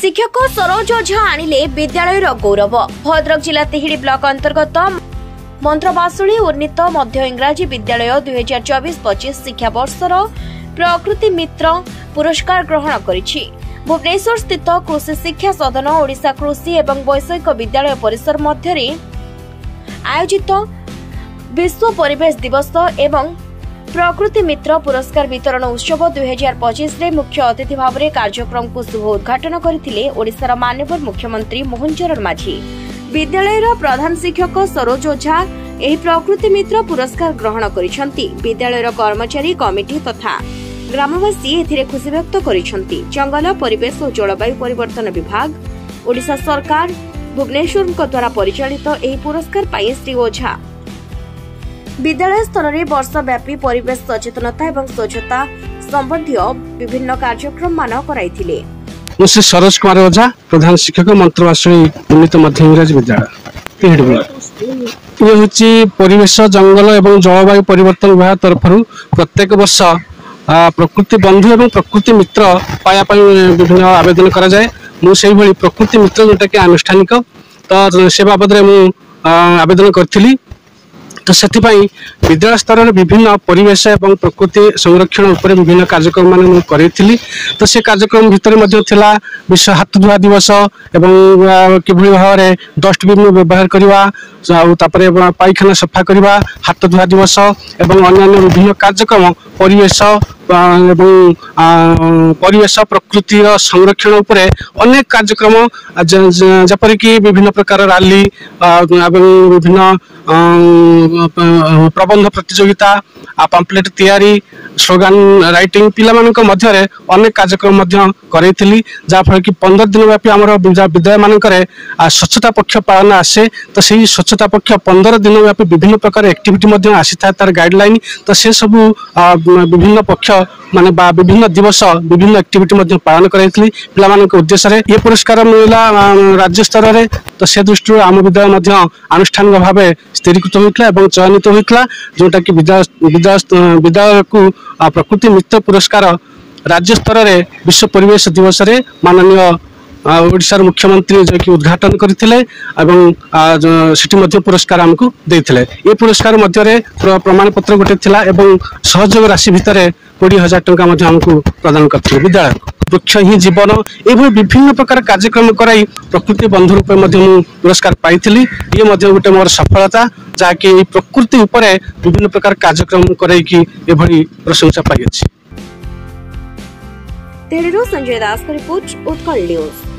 शिक्षक सरोज ओझा आनिले विद्यालय गौरव। भद्रक जिला तिहिड़ी ब्लॉक अंतर्गत मंत्रबासुली उन्नीत मध्य इंग्राजी विद्यालय 2024-25 शिक्षा वर्षर प्रकृति मित्र पुरस्कार ग्रहण करिछि। भुवनेश्वर स्थित कृषि शिक्षा सदन ओडिशा कृषि एवं वैषयिक विद्यालय परिसर मध्य आयोजित विश्व परिवेश दिवस एवं प्रकृति मित्र पुरस्कार वितरण उत्सव 2025 रे मुख्य अतिथि भाव में कार्यक्रम को शुभ उद्घाटन करथिले ओडिशार माननीय मुख्यमंत्री मोहन चरण माझी। विद्यालयर प्रधान शिक्षक सरोज ओझा एही प्रकृति मित्र पुरस्कार ग्रहण करिसंती। विद्यालयर कर्मचारी कमिटी तथा ग्रामवासी एथिरे खुशी व्यक्त करिसंती। जंगल परिवेश और जलवायु परिवर्तन विभाग ओडिशा सरकार भुवनेश्वर द्वारा परिचालित एही पुरस्कार पाई श्री ओझा विद्यालय स्तर में वर्षव्यापी परिवेश सचेतनता एवं स्वच्छता संबंधी विभिन्न कार्यक्रम मान कराइथिले। श्री सरोज कुमार ओझा प्रधान शिक्षक मंत्रबासुली उन्नीत मध्य इंग्राजी विद्यालय ये हूँ परिवेश जंगल एवं जलवायु परिवर्तन विभाग तरफ प्रत्येक वर्ष प्रकृति बंधु एवं प्रकृति मित्र पाया विभिन्न आवेदन करा जाए। मुझे प्रकृति मित्र जोटा कि आनुष्ठानिक तो से बाबद आवेदन करी तो से विद्यालय स्तर में विभिन्न परिवेश एवं प्रकृति संरक्षण उपर विभिन्न कार्यक्रम मान करी तो से कार्यक्रम भितर विश्व हाथ धुआ दिवस एवं किभली भाव में डस्टबिन व्यवहार करवा पाइखाना सफा करवा हाथ धुआ दिवस एवं अन्य विभिन्न कार्यक्रम परिवेश एवं परिवेश प्रकृति संरक्षण उपरे अनेक कार्यक्रम जपरिक विभिन्न प्रकार रैली विभिन्न प्रबंध प्रतियोगिता पम्पलेट तैयारी स्लोगान राइटिंग पिला मध्य अनेक कार्यक्रम करें जहाँफल कि 15 दिन व्यापी आम विद्यालय मानक स्वच्छता पक्ष पालन आसे तो सही स्वच्छता पक्ष 15 दिन व्यापी विभिन्न प्रकार एक्टिविटी आसी था तार गाइडलाइन तो से सब विभिन्न पक्ष माने विभिन्न दिवस विभिन्न एक्टिविटी पालन कराई पिला उद्देश्य ये पुरस्कार मिला राज्य स्तर में तो से दृष्टि आम विद्यालय आनुष्ठानिक भाव स्थिरीकृत होता है चयनित होता जोटा कि विद्यालय को प्रकृति मित्र पुरस्कार राज्य स्तर में विश्व परिवेश दिवस रे माननीय ओडिशार मुख्यमंत्री जो कि उद्घाटन करथिले सेठी पुरस्कार आमको देथिले। ये पुरस्कार मध्य प्रमाण पत्र गोटे थिला एवं सहयोग राशि भितर 20,000 टंका आमको प्रदान करथिले। विद्यालय वृक्ष ही जीवन ये विभिन्न प्रकार कार्यक्रम कराई प्रकृति बंधु रूप में पुरस्कार पाई ये गोटे मोर सफलता जहाँकि प्रकृति उपरे विभिन्न प्रकार कार्यक्रम कराई प्रशंसा पाई। संजय दास का रिपोर्ट उत्कल न्यूज।